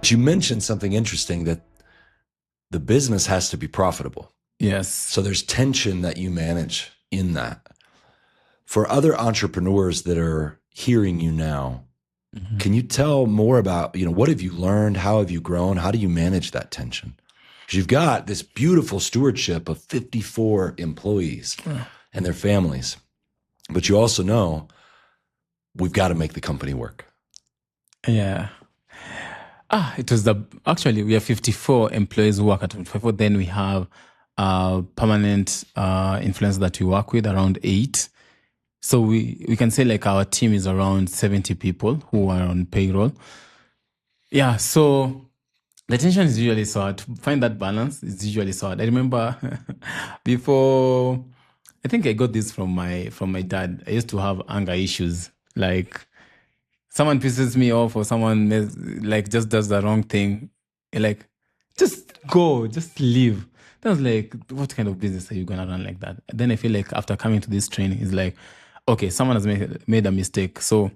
But you mentioned something interesting, that the business has to be profitable. Yes. So there's tension that you manage in that. For other entrepreneurs that are hearing you now, can you tell more about, what have you learned? How have you grown? How do you manage that tension? Because you've got this beautiful stewardship of 54 employees and their families. But you also know we've got to make the company work. Yeah. It was actually we have 54 employees who work at 54. Then we have permanent influencers that we work with, around 8. So we can say like our team is around 70 people who are on payroll. Yeah, so the tension is usually so hard. To find that balance is usually so hard. I remember before, I think I got this from my dad. I used to have anger issues. Like someone pisses me off or someone just does the wrong thing. Like, just go, just leave. Then I was like, what kind of business are you going to run like that? Then I feel like after coming to this training, it's like, okay, someone has made a mistake. So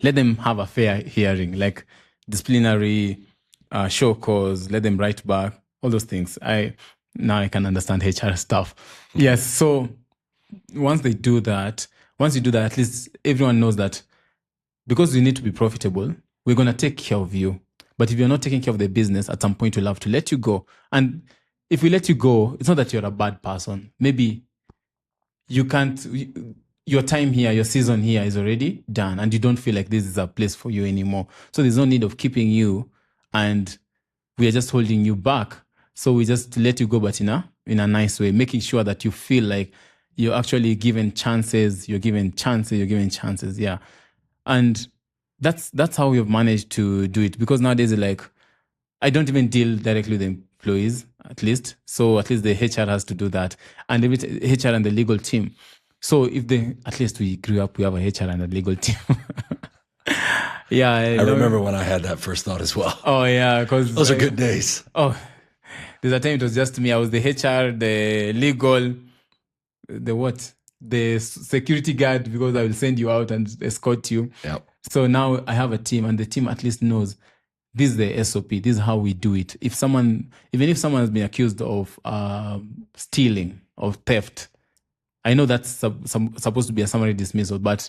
let them have a fair hearing, like disciplinary, show cause, let them write back, all those things. Now I can understand HR stuff. Yes. So once you do that, at least everyone knows that because you need to be profitable, we're going to take care of you. But if you're not taking care of the business, at some point we'll have to let you go. And if we let you go, it's not that you're a bad person. Maybe you can't, your time here, your season here is already done and you don't feel like this is a place for you anymore. So there's no need of keeping you and we are just holding you back. So we just let you go, but in a nice way, making sure that you feel like you're actually given chances, you're given chances. Yeah. And that's how we've managed to do it, because nowadays, like, I don't even deal directly with the employees, at least. So at least the HR has to do that, and HR and the legal team. So at least we grew up, we have a HR and a legal team. Yeah, I remember when I had that first thought as well. Oh yeah, because those are good days. Oh, there's a time it was just me. I was the HR, the legal, the security guard, because I will send you out and escort you. Yep. So now I have a team, and the team at least knows this is the SOP. This is how we do it. Even if someone has been accused of stealing, of theft, I know that's supposed to be a summary dismissal, but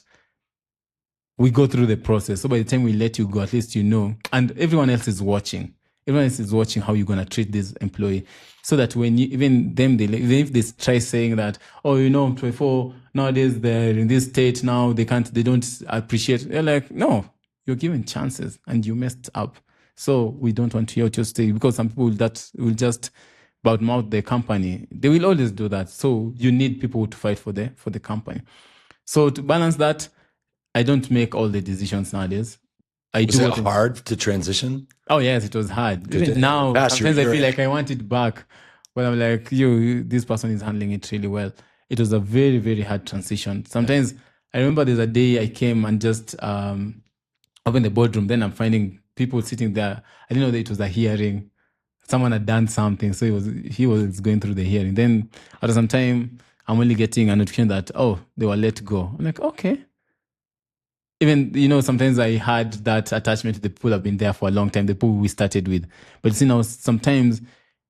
we go through the process. So by the time we let you go, at least you know, and everyone else is watching. Everyone else is watching how you're going to treat this employee, so that when even if they try saying that, 24 nowadays they're in this state now, they don't appreciate. They're like, no, you're given chances and you messed up. So we don't want to hear what you say, because some people that will just badmouth the company. They will always do that. So you need people to fight for the company. So to balance that, I don't make all the decisions nowadays. Was it hard to transition? Oh yes, it was hard. Even now, sometimes I feel like I want it back, but I'm like, this person is handling it really well. It was a very, very hard transition. Sometimes I remember there's a day I came and just opened the boardroom. Then I'm finding people sitting there. I didn't know that it was a hearing. Someone had done something, so he was going through the hearing. Then after some time, I'm only getting a notification that they were let go. I'm like, okay. Even, sometimes I had that attachment to the people I've been there for a long time, the people we started with. But now sometimes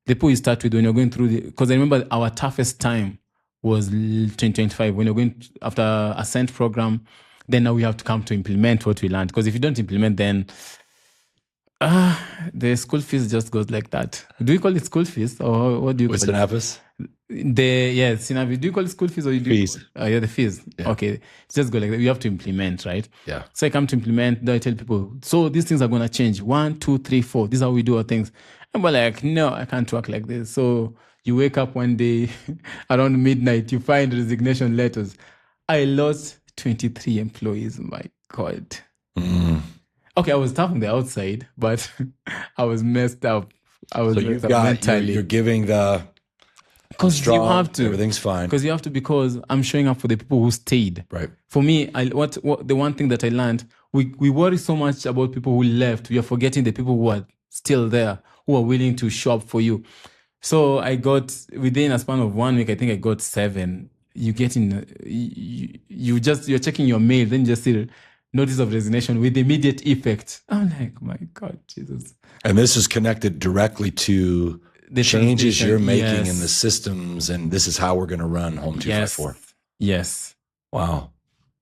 the people you start with when you're going through because I remember our toughest time was 2025 when you're going after Ascent program. Then now we have to come to implement what we learned. Because if you don't implement, then the school fees just goes like that. Do you call it school fees, or what do you call it? Sinapis? Sinapis. Do you call it school fees, or you do fees? The fees. Yeah. Okay, it's just go like that. You have to implement, right? Yeah. So I come to implement. Then I tell people, so these things are going to change. 1, 2, 3, 4. This is how we do our things. And we're like, no, I can't work like this. So you wake up one day around midnight, you find resignation letters. I lost 23 employees. My God. Okay, I was tough on the outside, but I was messed up. Mentally. You're giving the because you have to. Everything's fine. Because you have to, because I'm showing up for the people who stayed. Right. For me, what the one thing that I learned, we worry so much about people who left. We are forgetting the people who are still there, who are willing to show up for you. So I got, within a span of 1 week, I think I got 7. You get in, you're checking your mail, then you just see notice of resignation with immediate effect. I'm like, my God, Jesus. And this is connected directly to the changes you're making in the systems, and this is how we're going to run Home 254. Yes. Wow.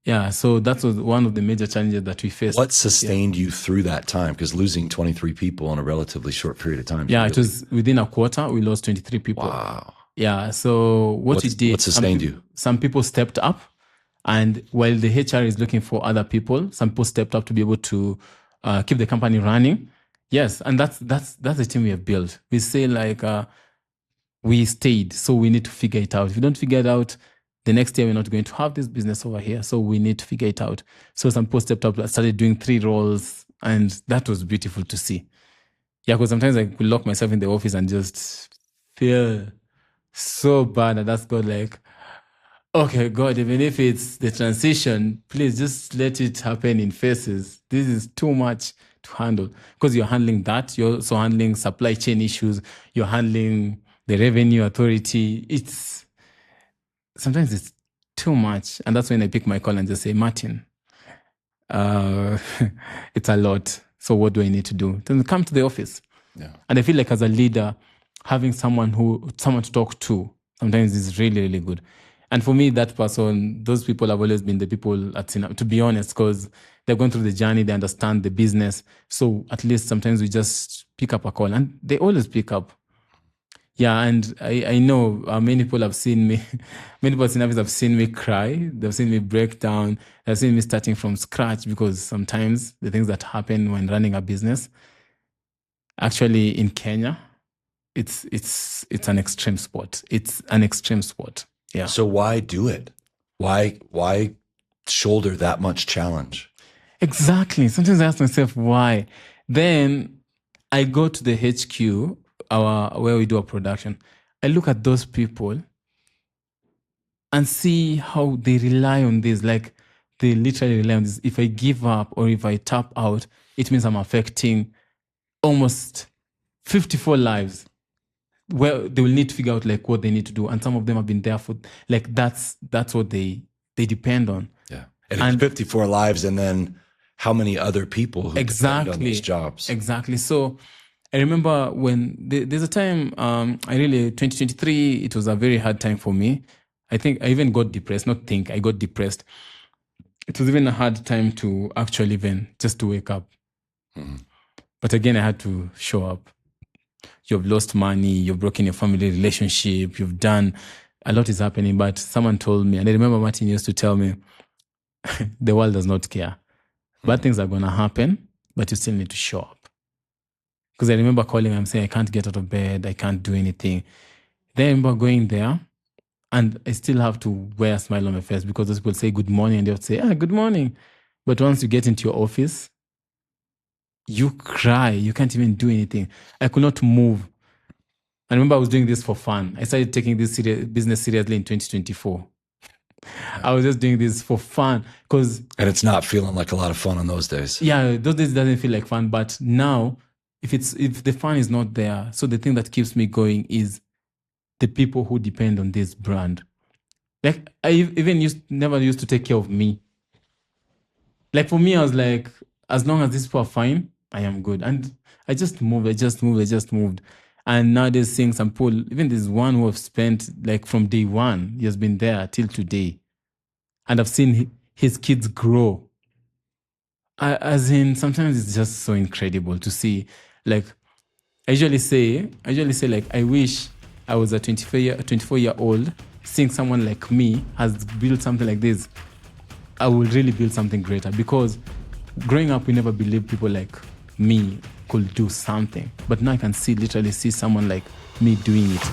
Yeah, so that was one of the major challenges that we faced. What sustained you through that time? Because losing 23 people in a relatively short period of time. Yeah, it was within a quarter, we lost 23 people. Wow. Yeah, so what sustained you? Some people stepped up, and while the HR is looking for other people, some people stepped up to be able to keep the company running. Yes, and that's the team we have built. We say we stayed, so we need to figure it out. If we don't figure it out, the next year we're not going to have this business over here, so we need to figure it out. So some people stepped up, started doing 3 roles, and that was beautiful to see. Yeah, because sometimes I could lock myself in the office and just feel so bad, and that's God like, okay, God, even if it's the transition, please just let it happen in phases. This is too much to handle, because you're handling that. You're also handling supply chain issues. You're handling the revenue authority. Sometimes it's too much. And that's when I pick my call and just say, Martin, it's a lot. So what do I need to do? Then come to the office. Yeah. And I feel like as a leader, having someone to talk to sometimes is really, really good. And for me, that person, those people have always been the people at Sinapis, to be honest, because they've gone through the journey, they understand the business. So at least sometimes we just pick up a call, and they always pick up. Yeah, and I know many people have seen me, many people at Sinapis have seen me cry, they've seen me break down, they've seen me starting from scratch, because sometimes the things that happen when running a business, actually in Kenya, it's an extreme sport. It's an extreme sport. Yeah. So why do it? Why shoulder that much challenge? Exactly. Sometimes I ask myself why. Then I go to the HQ, where we do our production. I look at those people and see how they rely on this. Like, they literally rely on this. If I give up or if I tap out, it means I'm affecting almost 54 lives. Well, they will need to figure out like what they need to do, and some of them have been there for like that's what they depend on. Yeah, and it's 54 lives, and then how many other people who depend on these jobs? Exactly. So I remember when there's a time 2023. It was a very hard time for me. I think I even got depressed. I got depressed. It was even a hard time to actually even just to wake up. Mm-hmm. But again, I had to show up. You've lost money, you've broken your family relationship, you've done, a lot is happening. But someone told me, and I remember Martin used to tell me, the world does not care. Bad things are going to happen, but you still need to show up. Because I remember calling him saying, I can't get out of bed, I can't do anything. Then I remember going there, and I still have to wear a smile on my face, because those people say good morning, and they'll say, good morning. But once you get into your office, you cry. You can't even do anything. I could not move. I remember I was doing this for fun. I started taking this business seriously in 2024. I was just doing this for fun. And it's not feeling like a lot of fun on those days. Yeah, those days doesn't feel like fun. But now, if the fun is not there, so the thing that keeps me going is the people who depend on this brand. Like, I even never used to take care of me. Like, for me, I was like, as long as these people are fine, I am good. And I just moved. And nowadays, seeing some people, even this one who have spent like from day one, he has been there till today. And I've seen his kids grow. Sometimes it's just so incredible to see. Like, I usually say like, I wish I was a 24-year-old seeing someone like me has built something like this. I will really build something greater, because growing up, we never believed people like me could do something. But now I can literally see someone like me doing it.